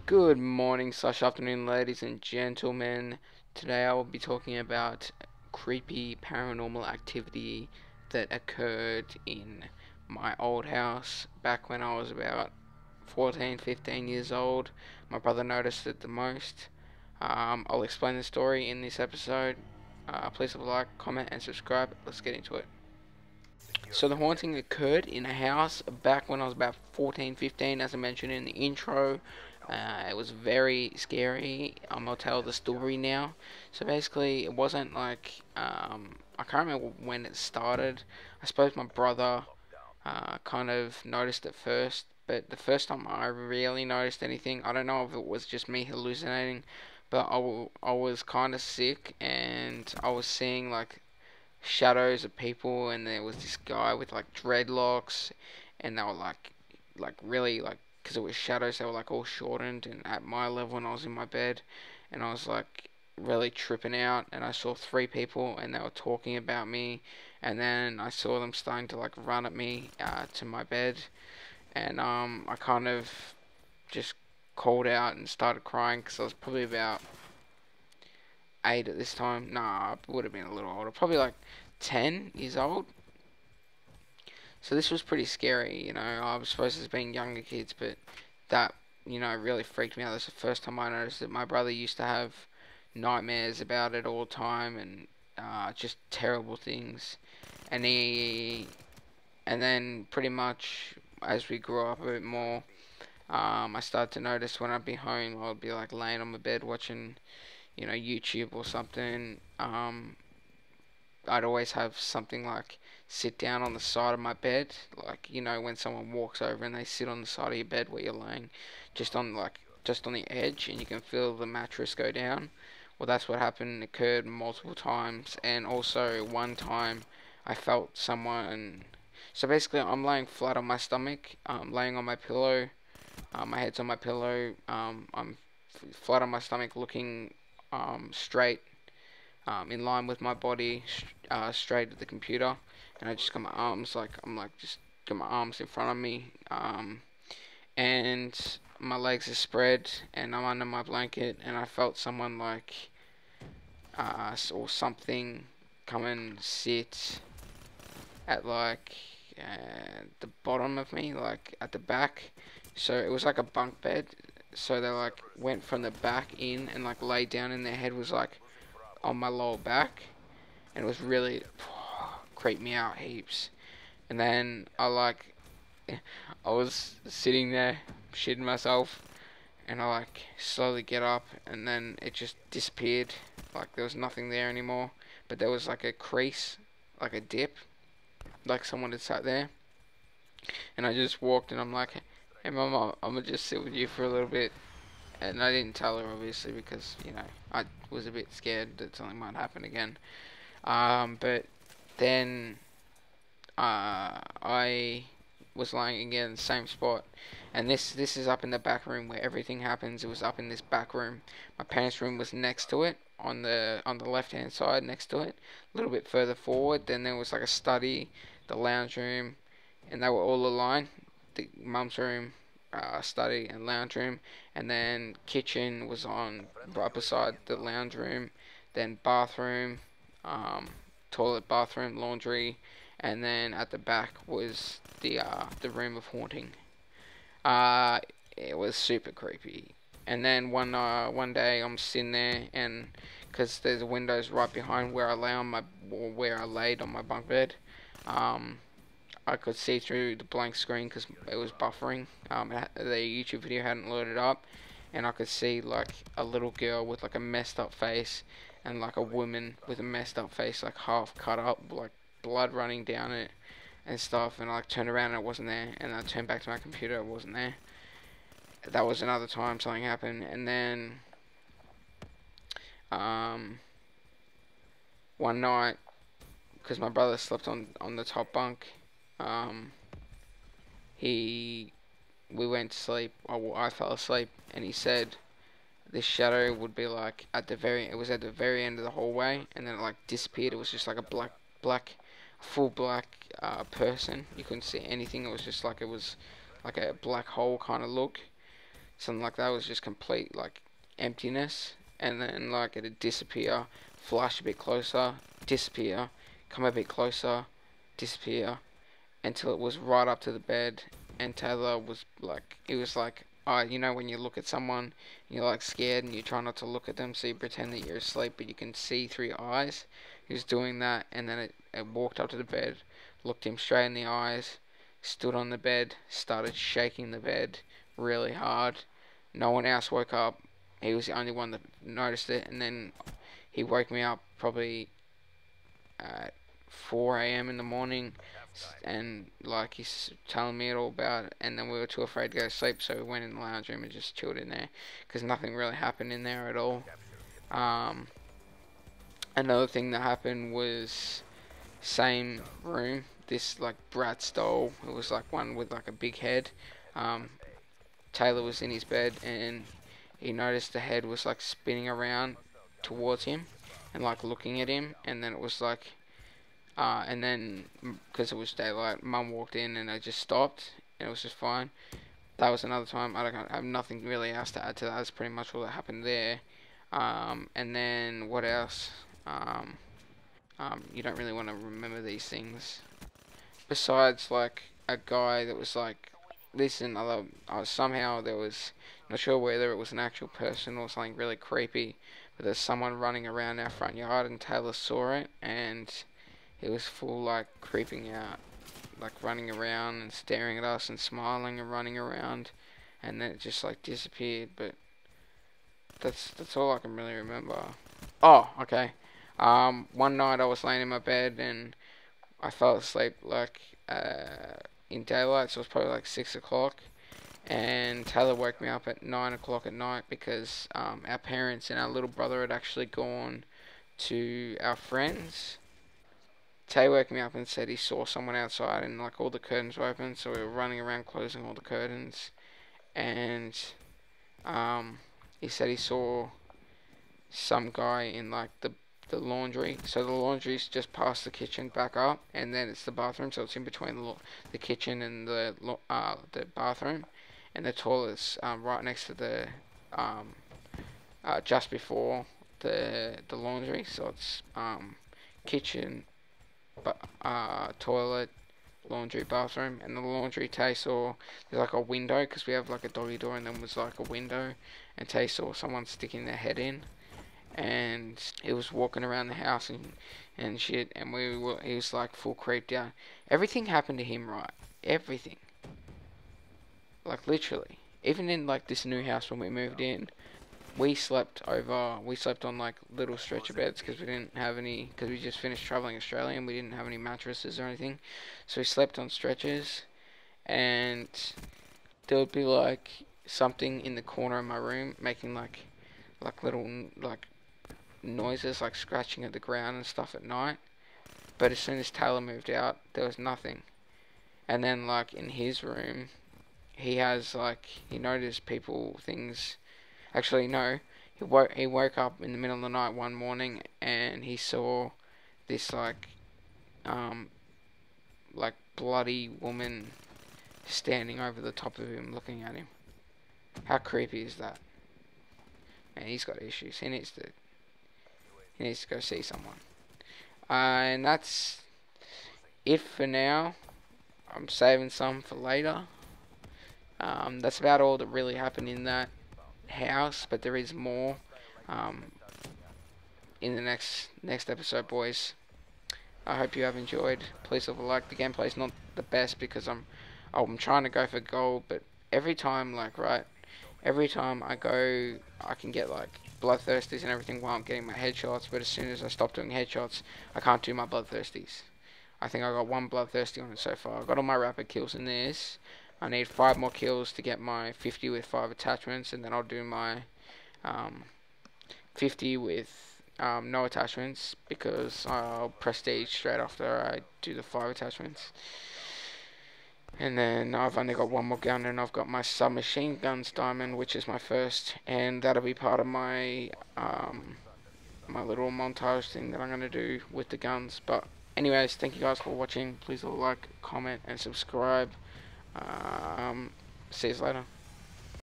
Good morning slash afternoon, ladies and gentlemen. Today I will be talking about creepy paranormal activity that occurred in my old house back when I was about 14, 15 years old. My brother noticed it the most. I'll explain the story in this episode. Please leave a like, comment, and subscribe. Let's get into it. So the haunting occurred in a house back when I was about 14, 15, as I mentioned in the intro. It was very scary. I'll tell the story now. So basically, it wasn't like I can't remember when it started. I suppose my brother kind of noticed it first, but the first time I really noticed anything, I don't know if it was just me hallucinating, but I was kind of sick and I was seeing like shadows of people, and there was this guy with like dreadlocks, and they were like really like because it was shadows, they were like all shortened and at my level, and I was in my bed, and I was like really tripping out, and I saw three people, and they were talking about me, and then I saw them starting to like run at me to my bed, and I kind of just called out and started crying because I was probably about 8 at this time. Nah, I would have been a little older, probably like 10 years old. So this was pretty scary, I was supposed to have been younger kids, but that, really freaked me out. That's the first time I noticed it. My brother used to have nightmares about it all the time, and just terrible things. And and then pretty much as we grew up a bit more, I started to notice when I'd be home, I would be like laying on my bed watching, YouTube or something. I'd always have something like sit down on the side of my bed, like when someone walks over and they sit on the side of your bed where you're laying, just on the edge, and you can feel the mattress go down. Well, that's what happened. It occurred multiple times, and also one time I felt someone. So basically, I'm laying flat on my stomach, laying on my pillow. My head's on my pillow. I'm flat on my stomach, looking straight in line with my body, straight at the computer, and I just got my arms like I'm like just got my arms in front of me, and my legs are spread, and I'm under my blanket, and I felt someone like or something come and sit at like the bottom of me, like at the back. So it was like a bunk bed. So they like went from the back in and like laid down, and their head was like on my lower back, and it was really creeped me out heaps. And then I was sitting there shitting myself, and I like slowly get up, and then it just disappeared. Like there was nothing there anymore, but there was like a crease, like a dip, like someone had sat there. And I just walked, and I'm like, "Hey, mama, I'm gonna just sit with you for a little bit." And I didn't tell her obviously because I was a bit scared that something might happen again. But then I was lying again in the same spot, and this is up in the back room where everything happens. It was up in this back room. My parents' room was next to it, on the left hand side next to it. A little bit further forward, then there was like a study, the lounge room, and they were all aligned. The mum's room, study, and lounge room, and then kitchen was on right beside the lounge room. Then bathroom, um, toilet, bathroom, laundry, and then at the back was the room of haunting. Uh, it was super creepy. And then one day I'm sitting there, and because there's windows right behind where I lay on my where I laid on my bunk bed, um, I could see through the blank screen because it was buffering. The YouTube video hadn't loaded up, and I could see like a little girl with like a messed up face, and like a woman with a messed up face, like half cut up, like blood running down it and stuff. And I like turned around and it wasn't there, and I turned back to my computer, it wasn't there. That was another time something happened, and then um, one night, because my brother slept on the top bunk, um, he we went to sleep. I fell asleep, and he said this shadow would be like it was at the very end of the hallway, and then it like disappeared. It was just like a full black person. You couldn't see anything. It was just like it was like a black hole kind of look. something like that. It was just complete like emptiness, and then like it'd disappear, flash a bit closer, disappear, come a bit closer, disappear, until it was right up to the bed. And Taylor was like, it was like, you know, when you look at someone, and you're like scared and you try not to look at them, so you pretend that you're asleep, but you can see through your eyes. He was doing that, and then it walked up to the bed, looked him straight in the eyes, stood on the bed, started shaking the bed really hard. No one else woke up. He was the only one that noticed it, and then he woke me up probably at 4 a.m. in the morning, and like he's telling me it all about it. And then we were too afraid to go to sleep, so we went in the lounge room and just chilled in there because nothing really happened in there at all. Um, Another thing that happened was same room. This like Bratz doll. It was like one with like a big head. Um, Taylor was in his bed and he noticed the head was like spinning around towards him and like looking at him, and then it was like and then because it was daylight, Mum walked in and I just stopped and it was just fine. That was another time. I have nothing really else to add to that. That's pretty much all that happened there. And then what else? You don't really want to remember these things. Besides, like a guy that was like, listen, somehow there was, not sure whether it was an actual person or something really creepy, but there's someone running around our front yard and Taylor saw it and he was full like creeping out, like running around and staring at us and smiling and running around, and then it just like disappeared. But that's all I can really remember. Oh, okay. One night I was laying in my bed and I fell asleep like in daylight, so it was probably like 6 o'clock. And Taylor woke me up at 9 o'clock at night because our parents and our little brother had actually gone to our friends. Tay woke me up and said he saw someone outside and like all the curtains were open, so we were running around closing all the curtains. And he said he saw some guy in like the laundry. So the laundry's just past the kitchen, back up, and then it's the bathroom. So it's in between the kitchen and the bathroom, and the toilet's right next to the just before the laundry. So it's kitchen, toilet, laundry, bathroom, and the laundry. Tay saw there's like a window because we have like a doggy door, and then was like a window, and Tay saw someone sticking their head in, and he was walking around the house and shit, and he was like full creeped out. Everything happened to him, right? Everything, like literally. Even in like this new house when we moved in, we slept on like little stretcher beds because we didn't have any, because we just finished traveling Australia and we didn't have any mattresses or anything, so we slept on stretchers. And there would be like something in the corner of my room making like little like noises, like scratching at the ground and stuff at night. But as soon as Taylor moved out, there was nothing. And then like in his room, he has like, he noticed things. Actually, no. He woke up in the middle of the night one morning and he saw this like bloody woman standing over the top of him, looking at him. How creepy is that? Man, he's got issues. He needs to go see someone. And that's it for now. I'm saving some for later. That's about all that really happened in that house, but there is more in the next episode, boys. I hope you have enjoyed. Please leave a like. The gameplay's not the best because I'm trying to go for gold, but every time every time I go, I can get like bloodthirsties and everything while I'm getting my headshots, but as soon as I stop doing headshots, I can't do my bloodthirsties. I think I got one bloodthirsty on it so far. I got all my rapid kills in this. I need 5 more kills to get my 50 with 5 attachments, and then I'll do my 50 with no attachments, because I'll prestige straight after I do the 5 attachments. And then I've only got one more gun, and I've got my submachine guns diamond, which is my first, and that'll be part of my my little montage thing that I'm going to do with the guns. But anyways, thank you guys for watching. Please like, comment, and subscribe. See you later.